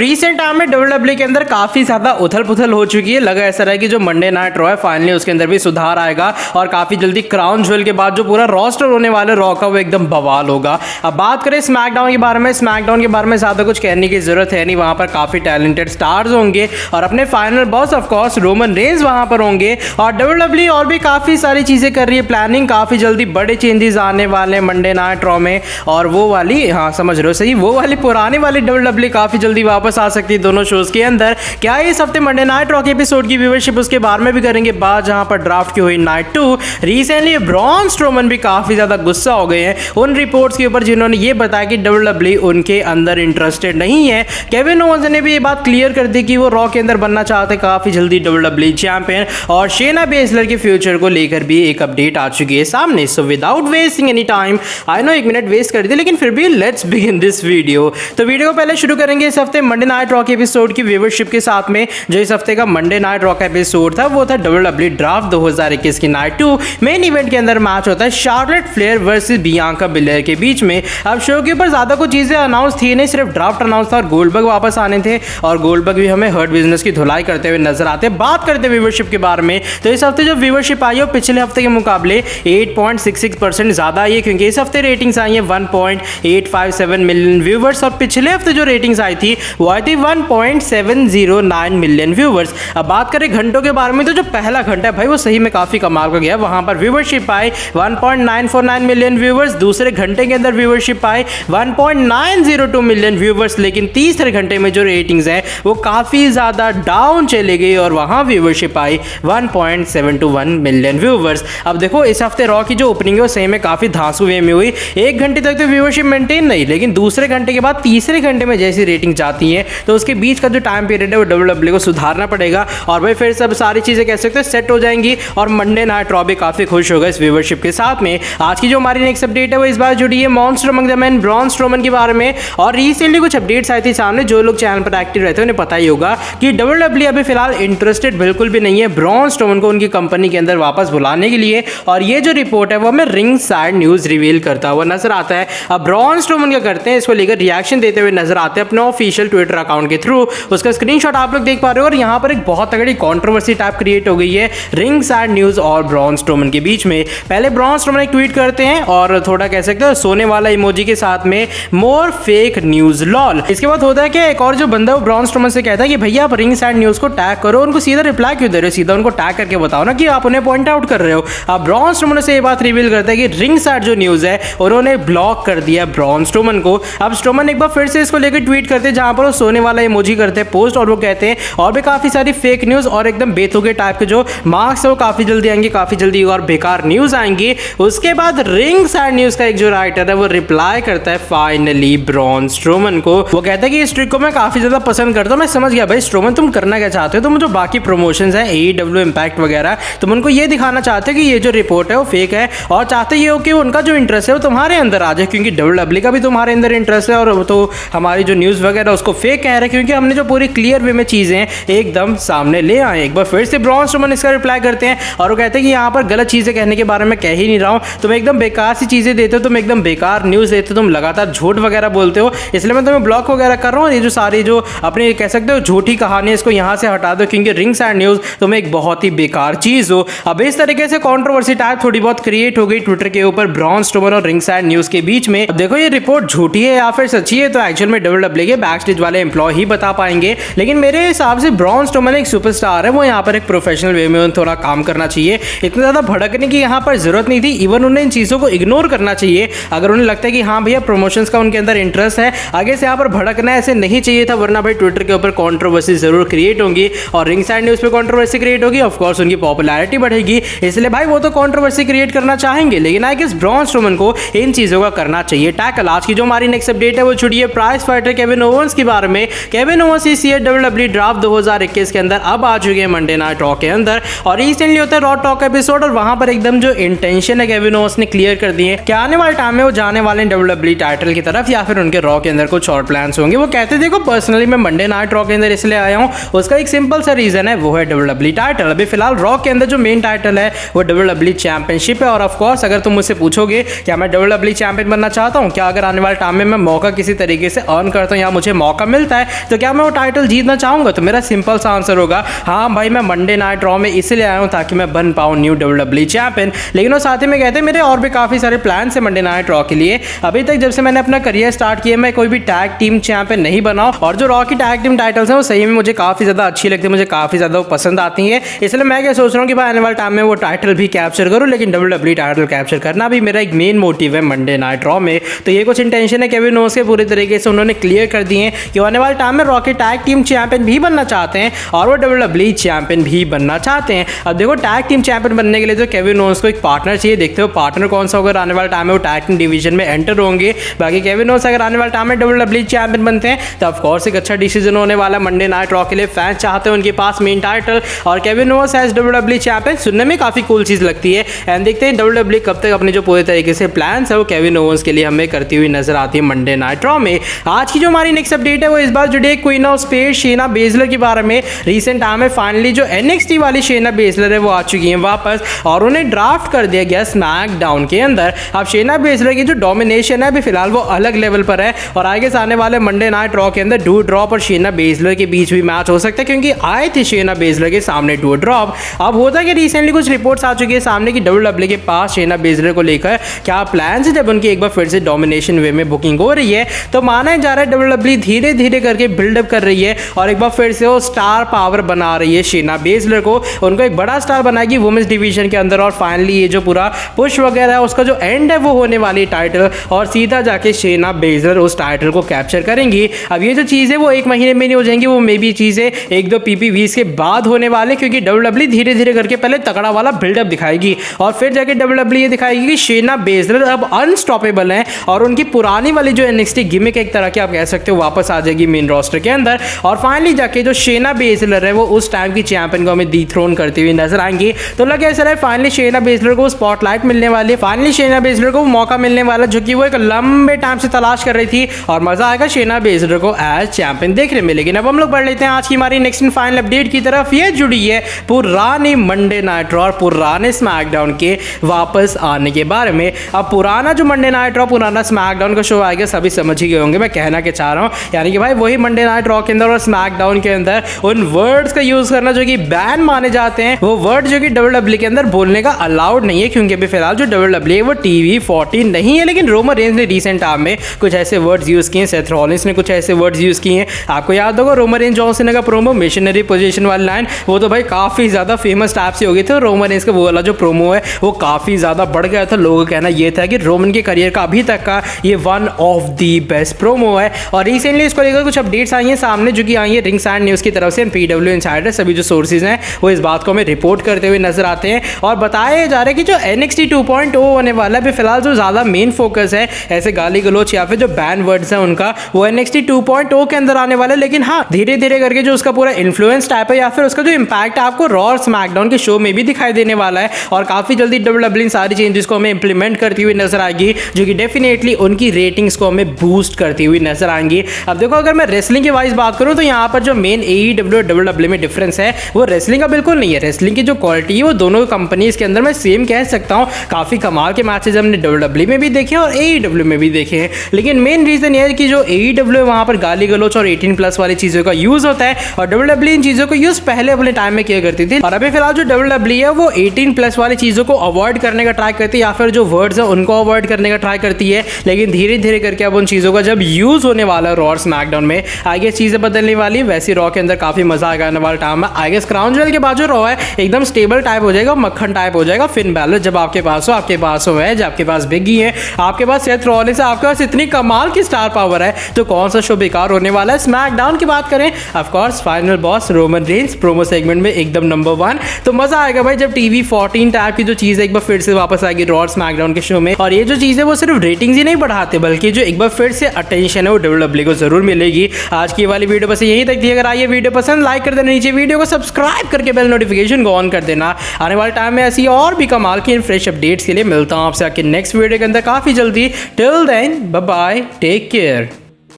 Recent time में WWE के अंदर काफी ज्यादा उथल पुथल हो चुकी है। लगा ऐसा रहा है कि जो मंडे नाइट रॉ है फाइनली उसके अंदर भी सुधार आएगा और काफी जल्दी क्राउन ज्वेल के बाद जो पूरा रोस्टर होने वाले रॉ का वो एकदम बवाल होगा। अब बात करें स्मैकडाउन के बारे में, स्मैकडाउन के बारे में ज्यादा कुछ कहने की जरूरत है नहीं। वहां पर काफी टैलेंटेड स्टार्स होंगे और अपने final boss of course Roman Reigns वहां पर होंगे। और डब्ल्यूडब्ल्यूई और भी काफी सारी चीजें कर रही है, प्लानिंग काफी जल्दी बड़े चेंजेस आने वाले हैं मंडे नाइट रॉ में। और वो वाली, हाँ समझ रहे हो सही, वो वाली पुरानी वाली डब्ल्यूडब्ल्यूई काफी जल्दी वापस आ सकती है दोनों शोज के अंदर। क्या इस हफ्ते मंडे नाइट रॉ के एपिसोड की व्यूअरशिप उसके बारे में भी करेंगे बात, जहां पर ड्राफ्ट की हुई नाइट 2। रिसेंटली ब्रॉन स्ट्रोमन भी काफी ज्यादा गुस्सा हो गए हैं उन रिपोर्ट्स के ऊपर जिन्होंने ये बताया कि डब्ल्यूडब्ल्यूई उनके अंदर इंटरेस्टेड नहीं है। केविन ओवंस ने भी ये बात क्लियर कर दी कि वो रॉ के अंदर बनना चाहते काफी जल्दी डब्ल्यूडब्ल्यूई चैंपियन। और शेना बेसलर के फ्यूचर को लेकर भी एक अपडेट आ चुकी है सामने। So without wasting any time, I know 1 minute waste कर दी लेकिन फिर भी लेट्स बिगिन दिस वीडियो। तो वीडियो को पहले शुरू करेंगे इस हफ्ते मंडे नाइट रॉ के एपिसोड की व्यूअरशिप के साथ में। जो इस हफ्ते का मंडे नाइट रॉ का एपिसोड था वो था डब्ल्यूडब्ल्यूई ड्राफ्ट 2021 की नाइट 2। मेन इवेंट के अंदर मैच होता है Charlotte Flair versus Bianca bilayer के बीच में। अब शो के ऊपर ज्यादा कुछ चीजें अनाउंस थी नहीं, सिर्फ ड्राफ्ट अनाउंस था और गोल्डबर्ग वापस आने थे। और गोल्डबर्ग भी हमें हर्ट बिजनेस की धुलाई करते हुए नजर आते हैं। बात करते हैं व्यूअरशिप के बारे में, तो इस हफ्ते जो व्यूअरशिप आई है वो पिछले हफ्ते के मुकाबले 8.66% ज्यादा आई है, क्योंकि इस हफ्ते रेटिंग्स आई है 1.857 मिलियन व्यूवर्स और पिछले हफ्ते जो रेटिंग्स आई थी वो आई थी 1.709 मिलियन व्यूवर्स। अब बात करें घंटों के बारे में, तो जो पहला घंटा है भाई वो सही में काफी कमाल का गया। वहां पर व्यूअरशिप आई 1.949 मिलियन व्यूवर्स, दूसरे घंटे के अंदर व्यूअरशिप आई 1.902 मिलियन व्यूवर्स। लेकिन तीसरे घंटे में जो रेटिंग्स है वो काफी ज्यादा डाउन चले गई और वहां व्यूअरशिप आई 1.721 मिलियन व्यूवर्स। अब देखो इस हफ्ते रॉ की जो ओपनिंग है वो सही में काफी धांसू वे में हुई। 1 घंटे तक तो व्यूअरशिप मेंटेन नहीं, लेकिन दूसरे घंटे के बाद तीसरे घंटे में जैसी रेटिंग जाती है तो उसके बीच का जो टाइम पीरियड है वो डब्ल्यूडब्ल्यूई को सुधारना पड़ेगा और भाई फिर सब सारी चीजें कह सकते हैं सेट हो जाएंगी और मंडे नाइट रॉ भी काफी खुश होगा इस व्यूअरशिप के साथ में। आज की जो हमारी नेक्स्ट अपडेट है वो इस बार जुड़ी है monster among the man Braun Strowman के बारे में। और रिसेंटली कुछ अपडेट्स आई थी सामने, जो लोग चैनल पर एक्टिव रहते हैं उन्हें पता ही होगा कि डब्ल्यूडब्ल्यूई अभी फिलहाल इंटरेस्टेड बिल्कुल भी नहीं है ब्रॉन स्ट्रोमन को उनकी कंपनी के अंदर वापस बुलाने के लिए। और ये जो रिपोर्ट है वो हमें रिंग साइड न्यूज रिवील करता हुआ नजर आता है। अब ब्रॉन स्ट्रोमन क्या करते हैं, इसको लेकर रिएक्शन देते हुए नजर आते हैं अपने ऑफिशियल ट्विटर अकाउंट के थ्रू। उसका स्क्रीनशॉट आप लोग देख पा रहे हो और यहाँ पर एक बहुत तगड़ी कंट्रोवर्सी टाइप क्रिएट हो गई है रिंग साइड न्यूज और ब्रॉन स्ट्रोमन के बीच में। पहले ब्रॉन स्ट्रोमन एक ट्वीट करते हैं और थोड़ा कह सकते हो सोने वाला इमोजी के साथ में मोर फेक न्यूज लॉल। इसके बाद होता है कि एक और जो बंदा वो ब्रॉन स्ट्रोमन से कहता है कि भैया आप रिंग साइड न्यूज को टैग करो। उनको सीधा रिप्लाई क्यों दे रहे हो, सीधा उनको टैग करके बताओ ना कि आप उन्हें पॉइंट आउट कर रहे हो। अब ब्रॉन स्ट्रोमन से ये बात रिवील करता है कि रिंग साइड जो न्यूज है उन्होंने ब्लॉक कर दिया ब्रॉन स्ट्रोमन को। अब स्ट्रोमन एक बार फिर से इसको लेकर ट्वीट करते हैं जहां पर वो सोने वाला इमोजी करते हैं पोस्ट और वो कहते हैं और भी काफी सारी फेक न्यूज और एकदम बेतुके टाइप के जो मार्क्स है वो काफी जल्दी आएंगे, काफी जल्दी और बेकार न्यूज आएंगी। उसके बाद रिंग साइड न्यूज का एक जो राइटर है वो रिप्लाई करता है फाइनली ब्रॉन स्ट्रोमन को। वो कहता है कि इस ट्रिक को मैं काफी ज्यादा पसंद करता हूं। मैं समझ गया भाई स्ट्रोमन तुम करना क्या चाहते हो, तुम जो बाकी प्रमोशंस हैं AEW इंपैक्ट वगैरह तुम उनको ये दिखाना चाहते हो कि ये जो रिपोर्ट है वो फेक है और चाहते ये हो कि उनका जो इंटरेस्ट है वो तुम्हारे अंदर आ जाए, क्योंकि डब्ल्यूडब्ल्यूई का भी तुम्हारे अंदर इंटरेस्ट है और तो हमारी जो न्यूज वगैरह उसको फेक कह रहे हैं क्योंकि हमने जो पूरी क्लियर वे में चीजें एकदम सामने ले आए। एक बार फिर से ब्रॉन स्ट्रोमन इसका रिप्लाई करते हैं और वो कहते हैं कि यहाँ पर गलत चीजें कहने के बारे में कह ही नहीं रहा हूँ, तुम एकदम बेकार सी चीजें देते हो, तुम एकदम बेकार न्यूज देते हो, तुम लगातार झूठ वगैरह बोलते हो, इसलिए मैं तुम्हें ब्लॉक वगैरह कर रहा हूँ। ये जो सारी जो अपने कह सकते हो झूठी कहानी इसको यहाँ से हटा दो क्योंकि रिंग साइड न्यूज तुम्हें एक बहुत ही बेकार चीज हो। अब इस तरीके से कंट्रोवर्सी टाइप थोड़ी बहुत क्रिएट हो गई ट्विटर के ऊपर ब्रॉन स्ट्रोमन और रिंग साइड न्यूज के बीच में। अब देखो ये रिपोर्ट झूठी है या फिर सच्ची है तो एक्चुअल में डब्ल्यूडब्ल्यूई के बैकस्टेज वाले एम्प्लॉय ही बता पाएंगे, लेकिन मेरे हिसाब से ब्रॉन स्ट्रोमन एक सुपरस्टार है, वो यहाँ पर एक प्रोफेशनल वे में थोड़ा काम करना चाहिए। इतना ज्यादा भड़कने की यहाँ पर जरूरत नहीं थी, इवन उन्हें इन चीजों को इग्नोर करना चाहिए। अगर उन्हें लगता है कि हाँ भैया प्रमोशंस का उनके अंदर इंटरेस्ट है, आगे से यहाँ पर भड़कना ऐसे नहीं चाहिए था, वरना भाई ट्विटर के ऊपर कंट्रोवर्सी जरूर क्रिएट होंगी और रिंग साइड न्यूज पे कंट्रोवर्सी क्रिएट होगी, ऑफ कोर्स उनकी पॉपुलैरिटी बढ़ेगी, इसलिए भाई वो तो कंट्रोवर्सी क्रिएट करना चाहेंगे, लेकिन आई गेस ब्रॉन स्ट्रोमन को इन चीजों का करना चाहिए टैकल। आज की जो हमारी नेक्स्ट अपडेट है वो जुड़ी है प्राइज फाइटर केविन ओवंस के बारे में। केविन ओवंस इस ईयर डब्ल्यूडब्ल्यूई ड्राफ्ट 2021 के अंदर अब आ चुके हैं मंडे नाइट रॉ के अंदर और रिसेंटली होता है रॉ टॉक एपिसोड और वहां पर एकदम जो इंटेंशन है केविन ओवंस ने क्लियर कर दी है कि आने वाले टाइम में वो जाने वाले डब्ल्यूडब्ल्यूई टाइटल की तरफ या फिर उनके रॉ के अंदर कुछ और प्लान्स होंगे। वो कहते देखो पर्सनली मैं मंडे नाइट रॉ के अंदर इसलिए आया हूं, उसका एक सिंपल सा रीजन है, वो है डब्ल्यूडब्ल्यूई टाइटल। अभी फिलहाल रॉ के अंदर जो मेन टाइटल है वो डब्ल्यूडब्ल्यूई चैंपियनशिप है और ऑफ कोर्स अगर तुम मुझसे पूछोगे क्या मैं डब्ल्यूडब्ल्यूई चैंपियन बनना चाहता हूं, क्या अगर आने वाले टाइम में मैं मौका किसी तरीके से अर्न करता हूं या मुझे मौका मिलता है तो क्या मैं वो टाइटल जीतना चाहूंगा? तो मेरा सिंपल सा आंसर होगा हाँ भाई, मैं मंडे नाइट रॉ में इसलिए आया हूँ ताकि मैं बन पाऊँ न्यू WWE चैंपियन। लेकिन वो साथ ही में कहते हैं मेरे और भी काफ़ी सारे प्लान है मंडे नाइट रॉ के लिए। अभी तक जब से मैंने अपना करियर स्टार्ट किया मैं कोई भी टैग टीम चैंपियन नहीं बनाऊँ, और जो रॉ की टैग टीम टाइटल्स हैं वो सही में मुझे काफ़ी ज़्यादा अच्छी लगती है, मुझे काफ़ी ज़्यादा पसंद आती है। इसलिए मैं क्या सोच रहा हूँ कि भाई आने वाले टाइम में वो टाइटल भी कैप्चर करूँ, लेकिन WWE टाइटल कैप्चर करना भी मेरा एक मेन मोटिव है मंडे नाइट रॉ में। तो ये कुछ इंटेंशन है केविन ओवेंस के पूरी तरीके से उन्होंने क्लियर कर दिए हैं कि आने वाले टाइम में रॉ के टैग टीम चैंपियन भी बनना चाहते हैं और वो WWE चैंपियन भी बनना चाहते हैं। अब देखो टैग टीम चैंपियन बनने के लिए तो केविन ओवेंस को एक पार्टनर चाहिए। देखते हो पार्टनर कौन सा होगा आने वाले टाइम में, वो टैग टीम डिवीजन में एंटर होंगे। बाकी केविन ओवेंस अगर आने वाले टाइम में WWE चैंपियन बनते हैं तो ऑफ कोर्स एक अच्छा डिसीजन होने वाला मंडे नाइट रॉ के लिए। फैंस चाहते हैं उनके पास मेन टाइटल और Kevin Owens as WWE champion सुनने में काफी कूल चीज लगती है। एंड देखते हैं WWE कब तक अपने जो पूरे तरीके से प्लान्स है वो केविन ओवेंस के लिए हमें करती हुई नजर आती है मंडे नाइट रॉ में। आज की जो हमारी नेक्स्ट अपडेट है वो इस बार जुड़ी है क्वीन ऑफ स्पेस शेना बेजलर के बारे में। रिसेंट टाइम में फाइनली जो NXT वाली शेना बेजलर है वो आ चुकी है वापस और उन्हें ड्राफ्ट कर दिया गया स्मैकडाउन के अंदर। अब शेना बेजलर की जो डोमिनेशन है अभी फिलहाल वो अलग लेवल पर है और आगे से आने वाले मंडे नाइट रॉ के अंदर डू ड्रॉप और शेना बेजलर के बीच भी मैच हो सकता है, क्योंकि आए थे शेना बेजलर के सामने डू ड्रॉप। अब होता है कि रिसेंटली कुछ रिपोर्ट्स आ चुकी है सामने की WWE के पास शेना बेजलर को लेकर क्या प्लान है। जब उनकी एक बार फिर से डोमिनेशन वे में बुकिंग हो रही है तो माना जा रहा है WWE धीरे धीरे करके बिल्डअप कर रही है और एक बार फिर से वो स्टार पावर बना रही है शेना बेजलर को, उनको एक बड़ा स्टार बनाएगी वुमेन्स डिवीजन के अंदर। और फाइनली ये जो पूरा पुश वगैरह है उसका जो एंड है वो होने वाली टाइटल और सीधा जाके शेना बेजलर उस टाइटल को कैप्चर करेंगी। अब ये जो चीज़ है वो एक महीने में नहीं हो जाएंगी, वो मे बी चीज़ें एक दो PPVs के बाद होने वाले, क्योंकि WWE धीरे धीरे करके पहले तगड़ा वाला बिल्डअप दिखाएगी और फिर जाके WWE ये दिखाएगी कि शेना बेजलर अब अनस्टॉपेबल है और उनकी पुरानी वाली जो NXT गिमिक एक तरह की आप कह सकते हो वापस आ जाएगी मेन रोस्टर के अंदर। और फाइनली जाके जो शेना बेजलर है वो उस टाइम की चैंपियन को हमें डिथ्रोन करती हुई नजर आएंगी। तो लगे ऐसा है फाइनली शेना बेजलर को स्पॉटलाइट मिलने वाली है, फाइनली शेना बेजलर को मौका मिलने वाला जो कि वो एक लंबे टाइम से तलाश कर रही थी और मजा आएगा शेना बेजलर को एज चैंपियन देखने में। लेकिन अब हम लोग बढ़ लेते हैं आज की हमारी नेक्स्ट एंड फाइनल अपडेट की तरफ। ये जुड़ी है पुरानी मंडे नाइट रॉ और पुराने स्मैकडाउन के वापस आने के बारे में। अब पुराना जो मंडे नाइट रॉ पुराना स्मैकडाउन का शो आएगा सभी समझ ही गए होंगे मैं कहना क्या चाह रहा हूँ, यानी कि भाई वही मंडे नाइट रॉ के अंदर और स्मैकडाउन के अंदर उन वर्ड्स का यूज करना जो कि बैन माने जाते हैं, वो वर्ड जो कि WWE के अंदर बोलने का अलाउड नहीं है, क्योंकि अभी फिलहाल जो WWE है वो TV14 नहीं है। लेकिन रोमन रेंज ने रिसेंट टाइम में कुछ ऐसे वर्ड्स यूज किए, सेथ रॉलिंस ने कुछ ऐसे वर्ड्स यूज किए हैं। आपको याद होगा रोमन रेंज जॉन सीना का प्रोमो मिशनरी पोजीशन वाली लाइन, वो तो भाई काफी ज्यादा फेमस टाइप से हो गई थी। रोमन रेंज का वो वाला जो प्रोमो है वो काफी ज्यादा बढ़ गया था। लोगों का कहना ये था कि रोमन के करियर का अभी तक का ये one of the best promo है। और रिसेंटली इसको लेकर कुछ अपडेट्स आई हैं सामने जो कि आई है रिंग साइड न्यूज़ की तरफ से। PW इनसाइडर सभी जो सोर्सेज हैं वो इस बात को हमें रिपोर्ट करते हुए नजर आते हैं और बताया जा रहा है कि जो NXT 2.0 होने वाला है फिलहाल जो ज़्यादा मेन फोकस है ऐसे गाली गलोच या फिर जो बैन वर्ड्स हैं उनका वो NXT 2.0 के अंदर आने वाला है। लेकिन हाँ धीरे धीरे करके जो उसका पूरा इन्फ्लुएंस टाइप है या फिर उसका जो इम्पैक्ट है आपको रॉ और स्मैकडाउन के शो में भी दिखाई देने वाला है और काफ़ी जल्दी WWE इन सारी चेंजेस को हमें इंप्लीमेंट करती हुई नजर आएगी जो कि डेफिनेटली उनकी रेटिंग्स को हमें बूस्ट करती हुई नजर आएंगी। अब देखो अगर मैं रेसलिंग की वाइज बात करूं तो यहाँ पर जो मेन AEW और WWE में डिफरेंस है वो रेसलिंग का बिल्कुल नहीं है। रेसलिंग की जो क्वालिटी है वो दोनों कंपनीज के अंदर मैं सेम कह सकता हूँ। काफ़ी कमाल के मैचेज हमने WWE में भी देखे और AEW में भी देखे हैं। लेकिन मेन रीज़न ये है कि जो AEW है वहाँ पर गाली गलोच और 18+ वाली चीज़ों का यूज़ होता है और WWE इन चीज़ों को यूज़ पहले अपने टाइम में किया करती थी। और अभी फिलहाल जो WWE है वो 18+ वाली चीज़ों को अवॉइड करने का ट्राई करती है या फिर जो वर्ड्स है उनको अवॉइड करने का ट्राई करती है। लेकिन धीरे धीरे करके अब उन चीज़ों का जब यूज़ होने वाला है रॉ और स्मैकडाउन में आगे चीज़ें बदलने वाली। वैसे रॉ के अंदर काफ़ी मजा आएगा आने वाला टाइम में। आगे क्राउन ज्वेल के बाद जो रॉ है एकदम स्टेबल टाइप हो जाएगा, मक्खन टाइप हो जाएगा। फिन बैलर जब आपके पास हो वेज, आपके पास बिगी है, आपके पास सेथ रॉलिंस है, आपके पास इतनी कमाल की स्टार पावर है तो कौन सा शो बेकार होने वाला है। स्मैकडाउन की बात करें of course final boss Roman Reigns promo segment में एकदम नंबर 1। तो मजा आएगा भाई जब TV14 टाइप की जो चीज़ है एक बार फिर से वापस आएगी रॉ और स्मैकडाउन के शो में। और ये जो चीज़ है वो सिर्फ रेटिंग्स ही नहीं बढ़ाते बल्कि जो एक बार फिर से अटेंशन है वो WWE को जरूर मिलेगी। आज की वाली वीडियो बस यहीं तक थी। अगर आई वीडियो पसंद लाइक कर देना, नीचे वीडियो को सब्सक्राइब करके बेल नोटिफिकेशन को ऑन कर देना। आने वाले टाइम में ऐसी और भी कमाल की फ्रेश अपडेट्स के लिए मिलता हूँ आपसे आके नेक्स्ट वीडियो के अंदर काफी जल्दी। Till then bye bye, take care.